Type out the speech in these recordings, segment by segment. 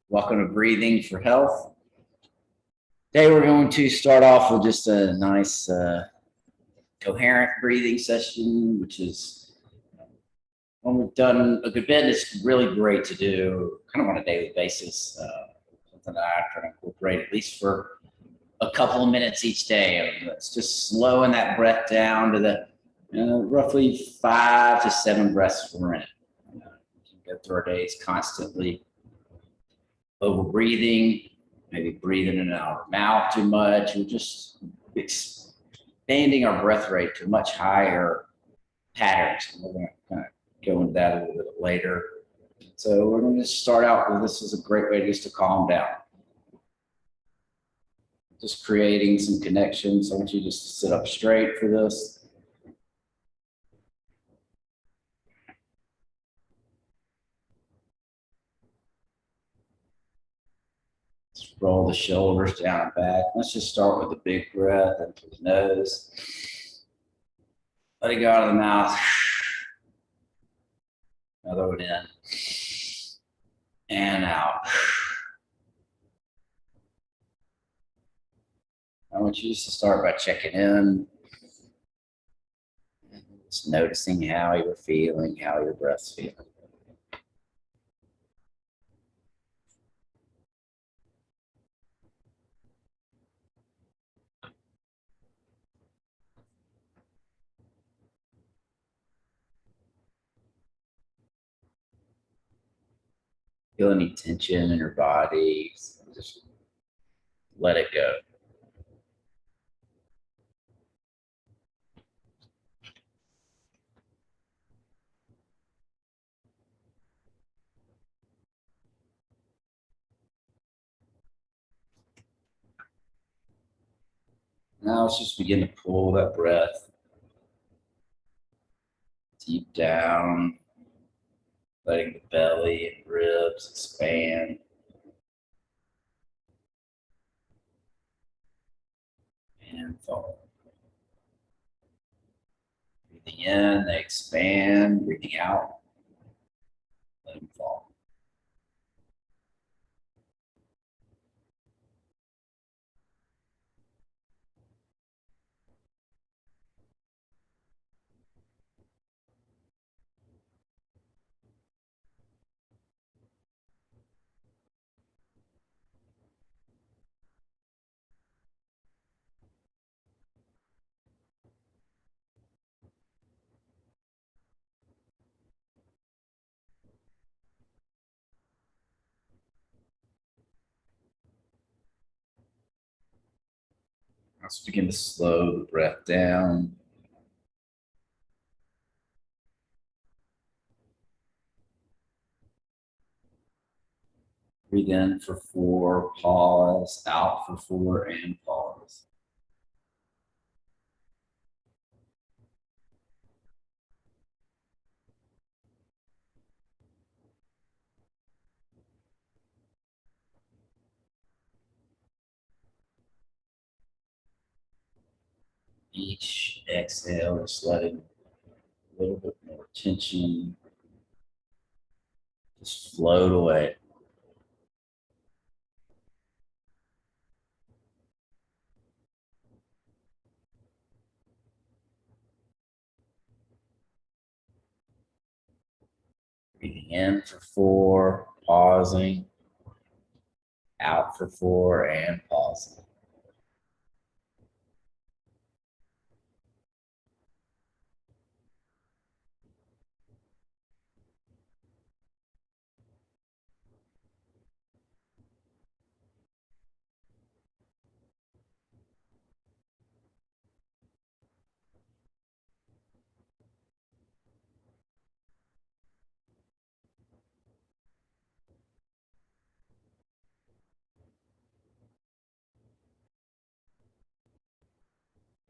Welcome to Breathing for Health. Today we're going to start off with just a nice coherent breathing session, which is when we've done a good bit. It's really great to do kind of on a daily basis. Something that I try to incorporate at least for a couple of minutes each day. It's just slowing that breath down to the roughly 5 to 7 breaths per minute. We can go through our days constantly over breathing, maybe breathing in our mouth too much, or just expanding our breath rate to much higher patterns. And we're going to kind of go into that a little bit later. So we're going to start out with this is a great way just to calm down. Just creating some connections. I want you just to sit up straight for this. Just roll the shoulders down and back. Let's just start with a big breath in through the nose. Let it go out of the mouth. Another one in and out. I want you just to start by checking in, just noticing how you're feeling, how your breath's feeling. Feel any tension in your body, just let it go. Now let's just begin to pull that breath deep down, letting the belly and ribs expand. And fall. Breathing in, they expand. Breathing out, let them fall. Let's begin to slow the breath down. Breathe in for 4, pause, out for 4, and pause. Each exhale, just letting a little bit more tension just float away. Breathing in for 4, pausing, out for 4, and pausing.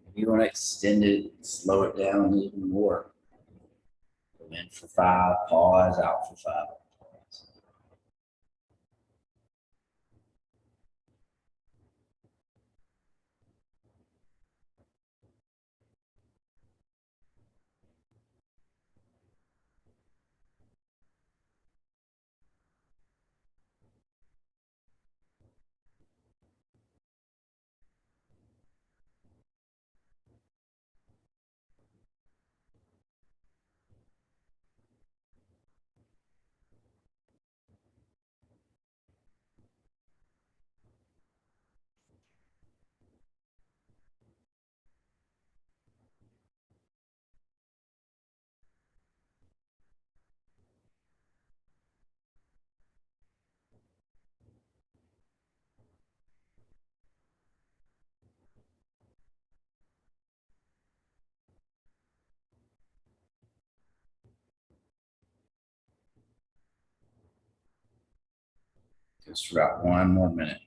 If you want to extend it, slow it down even more. Go in for 5, pause, out for 5. Pause. Just for about 1 more minute.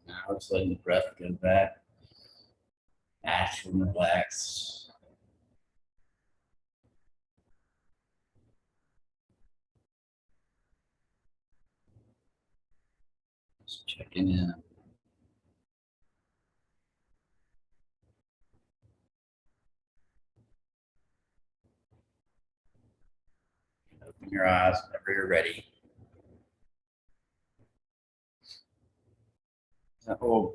Now just letting the breath go back. Actually relax. Just checking in. Open your eyes whenever you're ready. Hold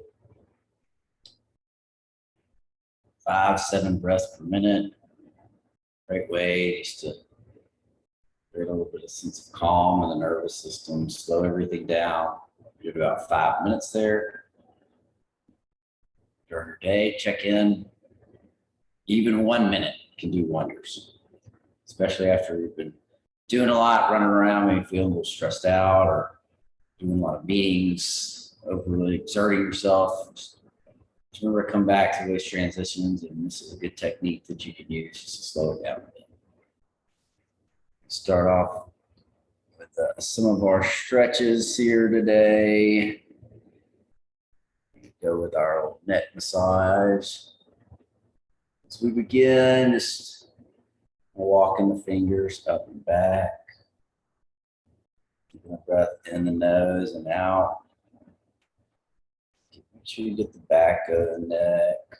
5, 7 breaths per minute. Great way just to create a little bit of sense of calm in the nervous system, slow everything down. Do about 5 minutes there. During your day, check in. Even 1 minute can do wonders, especially after you've been doing a lot, running around, maybe feeling a little stressed out or doing a lot of meetings, overly exerting yourself. Just remember to come back to those transitions, and this is a good technique that you can use just to slow it down a bit. Start off with some of our stretches here today. Go with our neck massage. As we begin, just walking the fingers up and back. Keeping the breath in the nose and out. Make sure you get the back of the neck.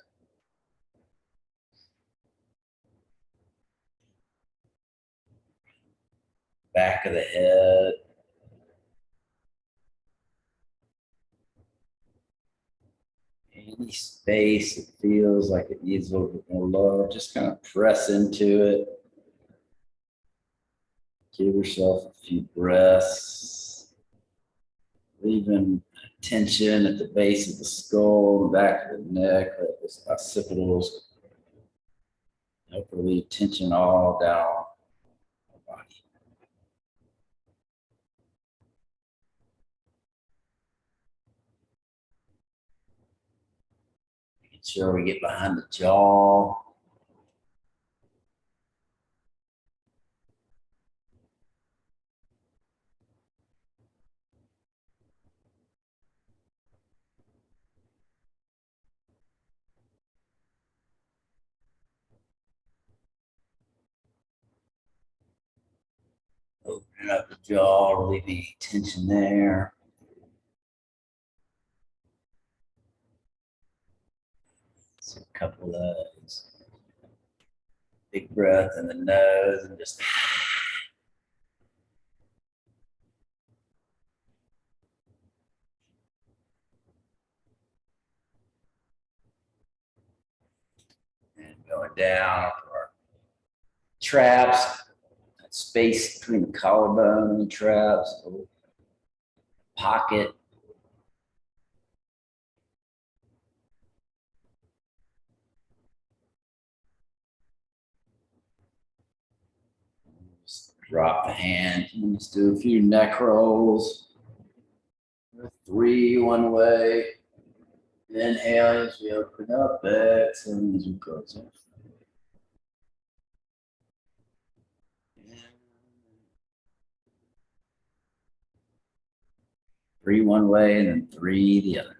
Back of the head. Any space that feels like it needs a little bit more love, just kind of press into it. Give yourself a few breaths. Leaving tension at the base of the skull, the back of the neck, the occipitals. Help relieve tension all down the body. Making sure we get behind the jaw. Opening up the jaw, relieving any tension there. So a couple of those. Big breath in the nose and just and going down to our traps, that space between the collarbone and the traps, a little pocket. Just drop the hand. And just do a few neck rolls. 3 one way. Inhale as we open up. Exhale as we close off. 3 one way and then 3 the other.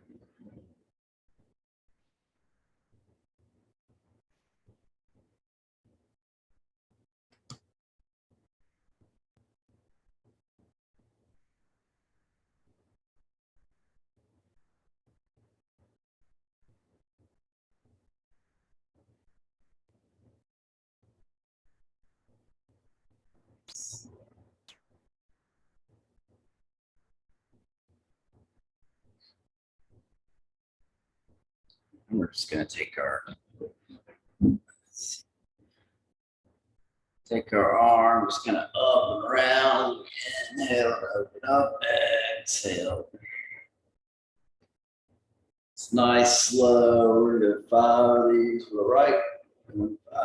We're just gonna take our arm, just kind of up and around. Inhale, open up, exhale. It's nice, slow. We're gonna do 5 of these for the right, and 5.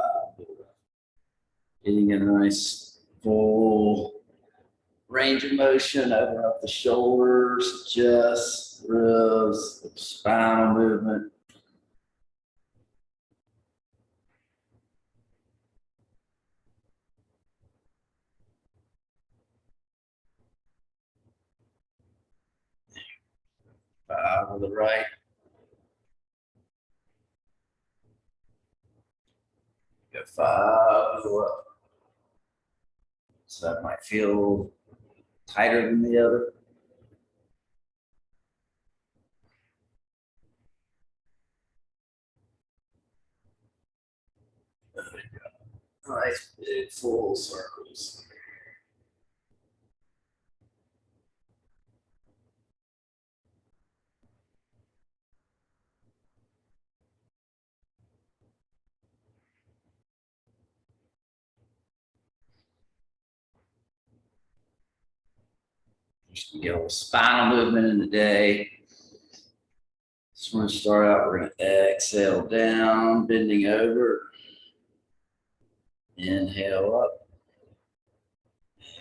Getting a nice full range of motion, open up the shoulders, chest, ribs, spinal movement. Five to the right. Go 5 to the left. So that might feel tighter than the other. Nice big full circles. Just to get a little spinal movement in the day. Just want to start out, we're going to exhale down, bending over. Inhale up.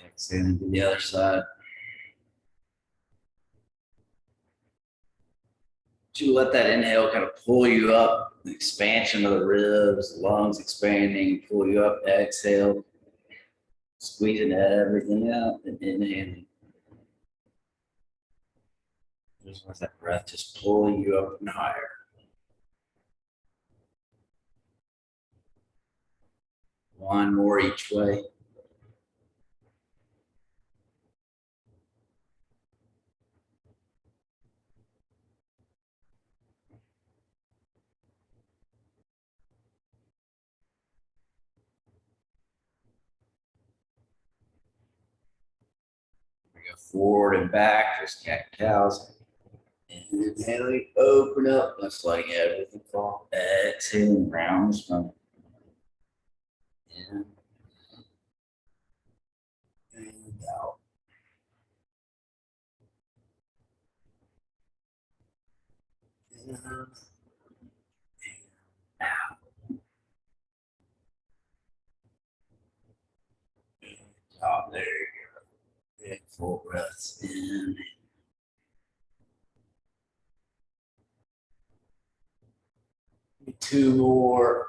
Exhale to the other side. You let that inhale kind of pull you up, the expansion of the ribs, the lungs expanding, pull you up, exhale, squeezing everything out and inhaling. Just let that breath just pull you up and higher. One more each way. We go forward and back, just cat-cows. Inhaling, open up, let's letting everything fall. Exhaling, round the stomach. In and out. In and out. Oh, there you go. Big full breaths in. 2 more.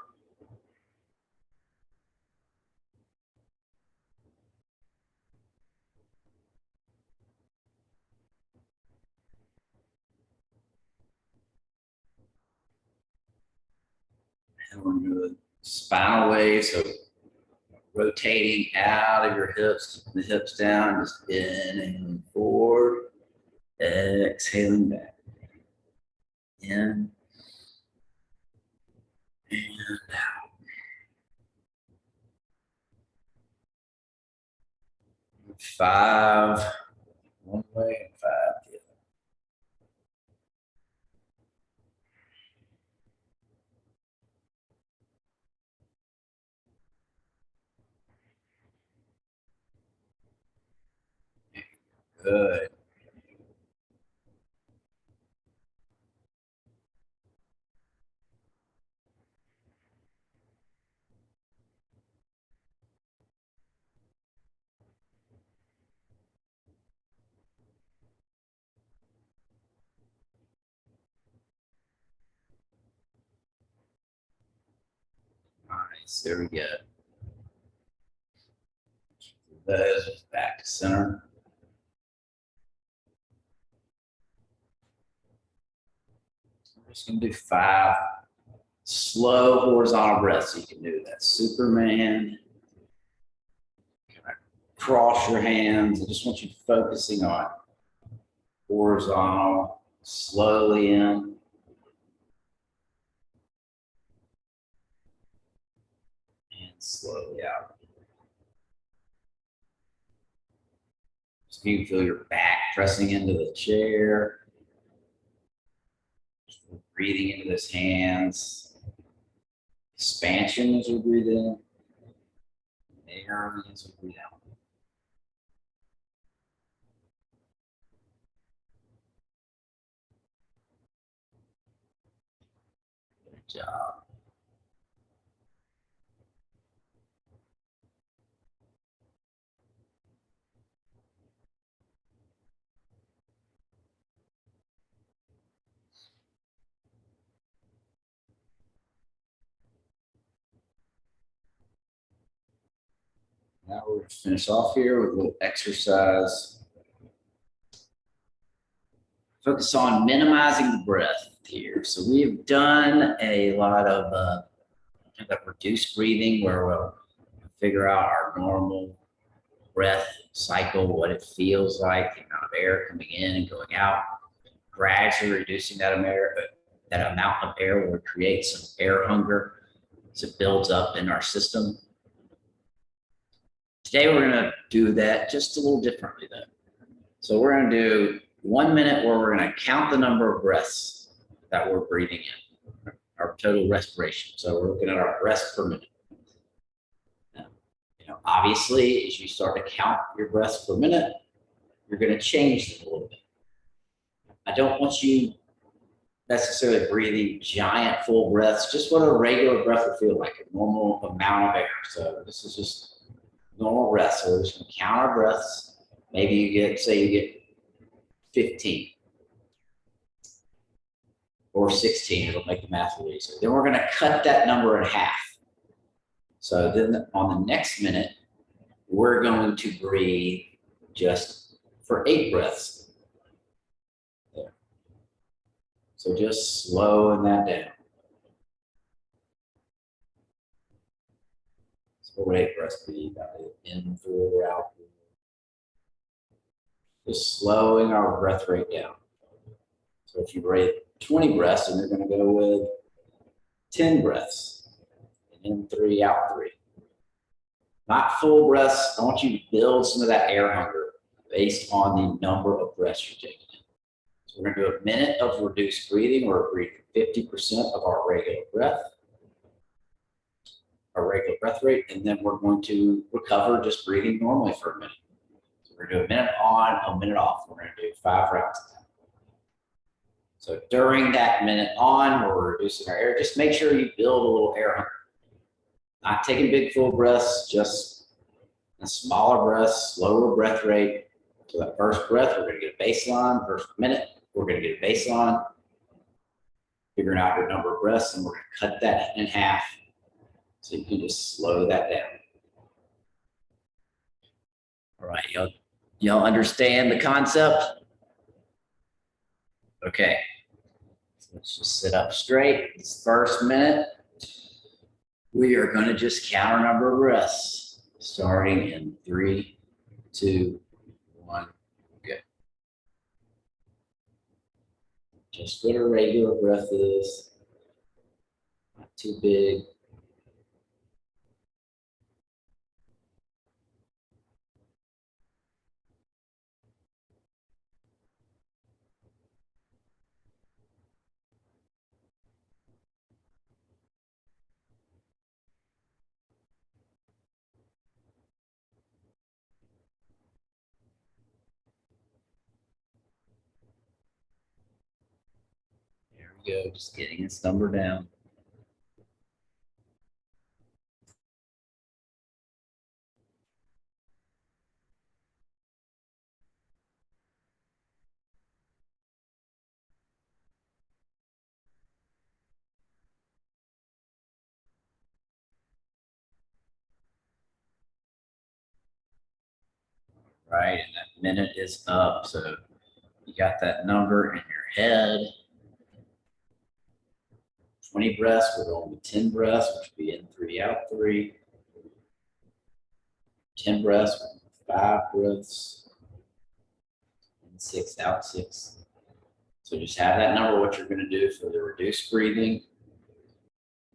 And we're going to spinal wave, so rotating out of your hips, the hips down, just inhaling forward, exhaling back. In and out. 5 one way and 5 the other. Good. Nice. There we go. Those back to center. We're just going to do 5 slow horizontal breaths. You can do that. Superman. Cross your hands. I just want you focusing on horizontal, slowly in and slowly out. So you can feel your back pressing into the chair. breathing into those hands. Expansion as we breathe in. Air as we breathe out. Good job. Now we're going to finish off here with a little exercise. Focus on minimizing the breath here. So we've done a lot of that reduced breathing where we'll figure out our normal breath cycle, what it feels like, the amount of air coming in and going out. Gradually reducing that amount of air will create some air hunger as it builds up in our system. Today we're going to do that just a little differently though. So we're going to do 1 minute where we're going to count the number of breaths that we're breathing in, our total respiration. So we're looking at our breaths per minute. Now, obviously, as you start to count your breaths per minute, you're going to change them a little bit. I don't want you necessarily breathing giant full breaths, just what a regular breath would feel like, a normal amount of air. So this is just normal breath. So we're just going to count our breaths. Maybe you get, say you get 15 or 16. It'll make the math a little easier. Then we're going to cut that number in half. So then on the next minute, we're going to breathe just for 8 breaths. There. So just slowing that down. So 8 breaths breathe in, 4, out. Just slowing our breath rate down. So if you breathe 20 breaths, and you're going to go with 10 breaths. In 3, out 3. Not full breaths. I want you to build some of that air hunger based on the number of breaths you're taking in. So we're going to do a minute of reduced breathing. We're breathing 50% of our regular breath, our regular breath rate, and then we're going to recover just breathing normally for a minute. So we're going to do a minute on, a minute off. We're going to do 5 rounds of that. So during that minute on, we're reducing our air. Just make sure you build a little air hunger. Not taking big full breaths, just a smaller breath, slower breath rate. So that first breath, we're going to get a baseline. First minute, we're going to get a baseline. Figuring out your number of breaths, and we're going to cut that in half. So you can just slow that down. All right, y'all understand the concept? Okay, so let's just sit up straight. This first minute, we are going to just count our number of breaths, starting in 3, 2, 1, go. Just what a regular breath is, not too big. There we go, just getting its number down. Right, and that minute is up. So you got that number in your head. 20 breaths, we're going with 10 breaths, which would be in 3, out 3. 10 breaths, 5 breaths, in 6, out 6. So just have that number, what you're going to do for the reduced breathing.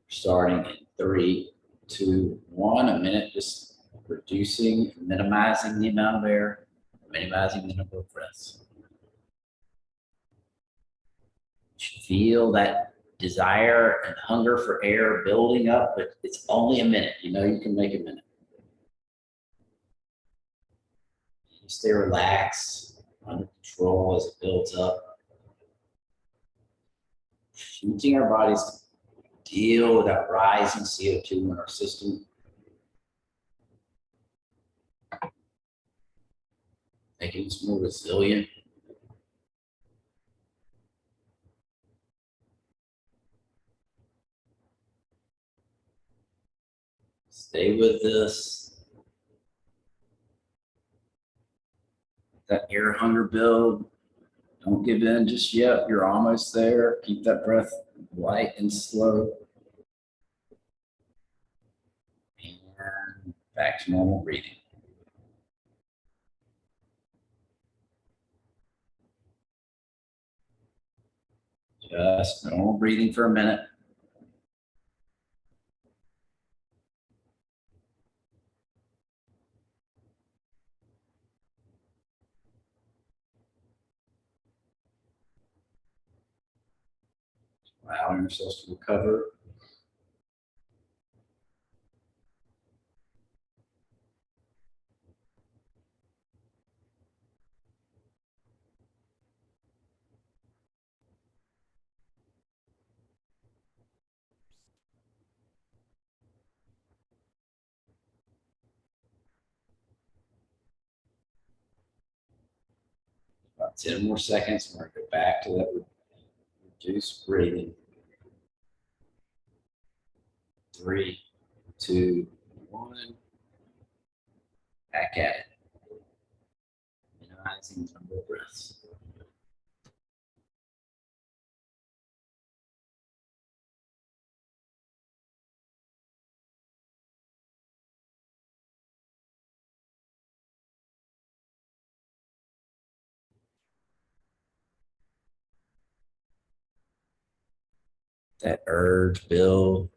Starting in 3, 2, 1, a minute, just reducing, minimizing the amount of air, minimizing the number of breaths. You should feel that desire and hunger for air building up, but it's only a minute. You know, you can make a minute. You stay relaxed, under control as it builds up. Teaching our bodies to deal with that rising CO2 in our system. Making us more resilient. Stay with this. That air hunger build. Don't give in just yet. You're almost there. Keep that breath light and slow. And back to normal breathing. Just normal breathing for a minute. Allowing ourselves to recover. About 10 more seconds. We're going to go back to that reduced breathing. 3, 2, 1. Back at it. Minimizing the number of breaths. That urge build,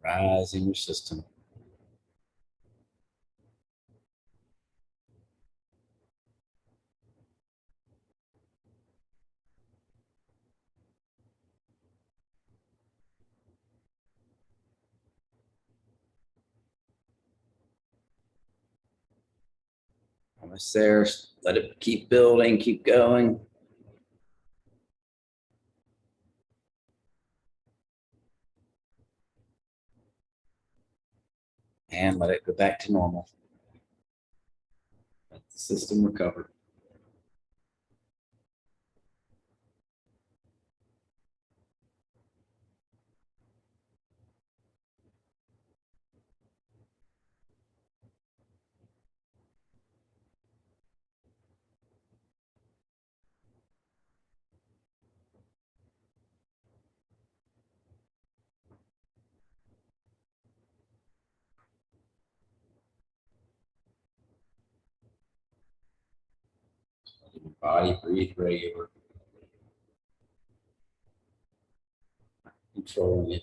rise in your system. Almost there. Let it keep building, keep going. And let it go back to normal. Let the system recover. Let your body breathe regular. Controlling it.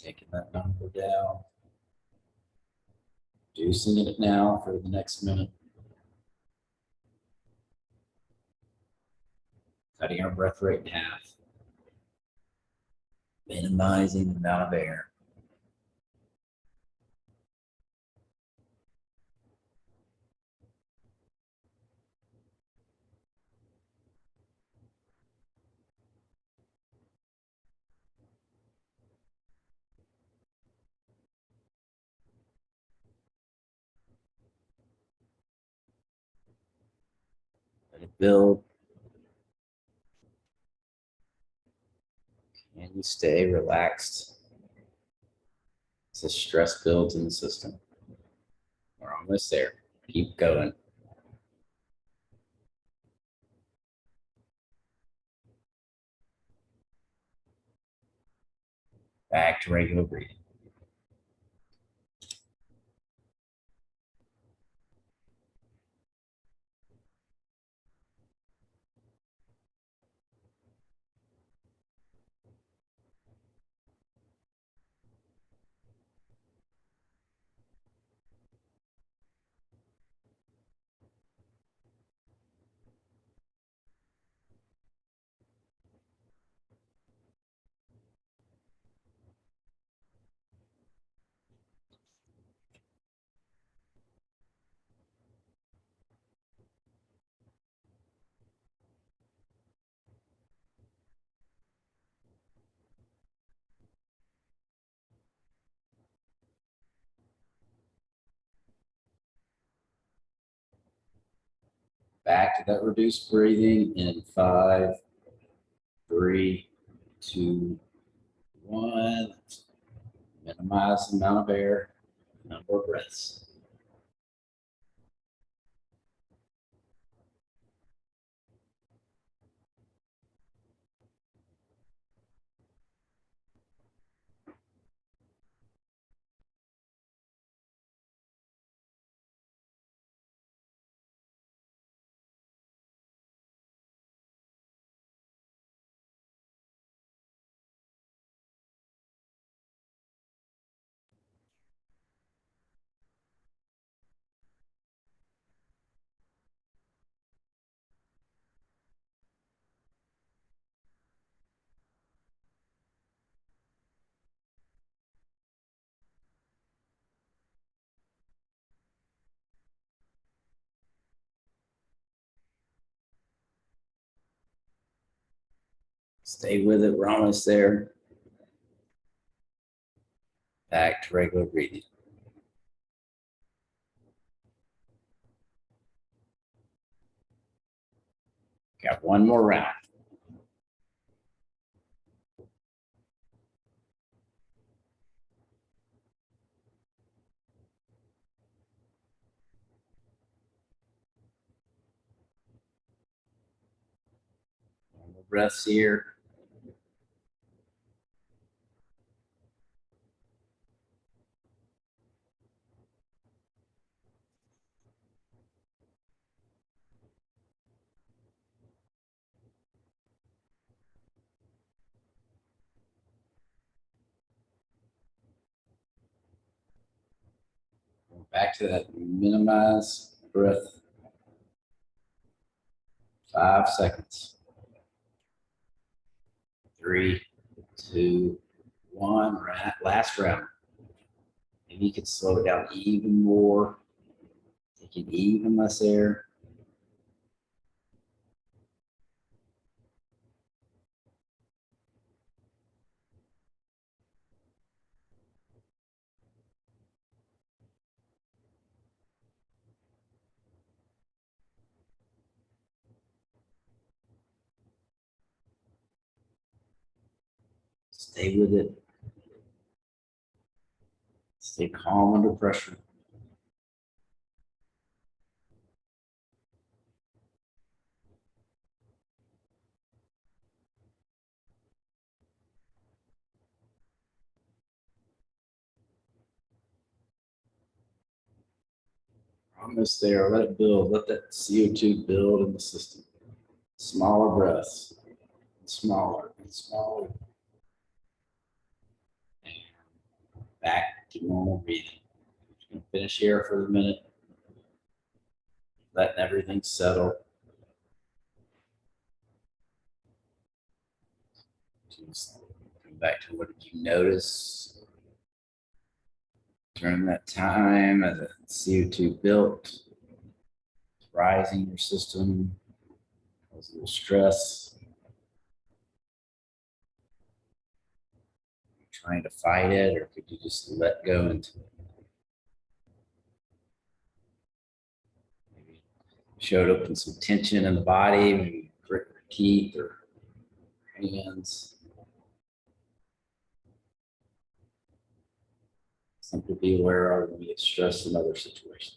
Taking that number down. Reducing it now for the next minute. Cutting our breath rate in half. Minimizing the amount of air. Let it build. And you stay relaxed as the stress builds in the system. We're almost there. Keep going. Back to regular breathing. back to that reduced breathing in 5, 3, 2, 1. Minimize the amount of air, number of breaths. Stay with it. We're almost there. Back to regular breathing. Got one more round. One more breaths here. Back to that minimize breath. 5 seconds. 3, 2, 1. Last round. Maybe you could slow it down even more. Taking even less air. Stay with it. Stay calm under pressure. Almost there. Let it build. Let that CO2 build in the system. Smaller breaths. Smaller and smaller. And back to normal breathing. Just gonna finish here for a minute. Letting everything settle. Just come back to what did you notice during that time as the CO2 built, rising your system, cause a little stress. Trying to fight it, or could you just let go into it? Maybe showed up in some tension in the body, maybe grit your teeth or hands. Something to be aware of when you get stressed in other situations.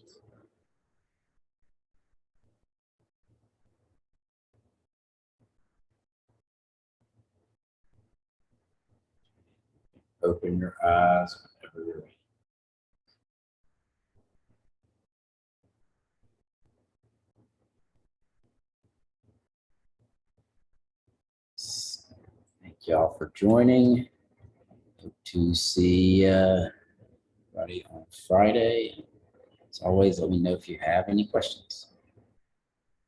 Open your eyes whenever you're ready. Thank y'all for joining. Hope to see everybody on Friday. As always, let me know if you have any questions.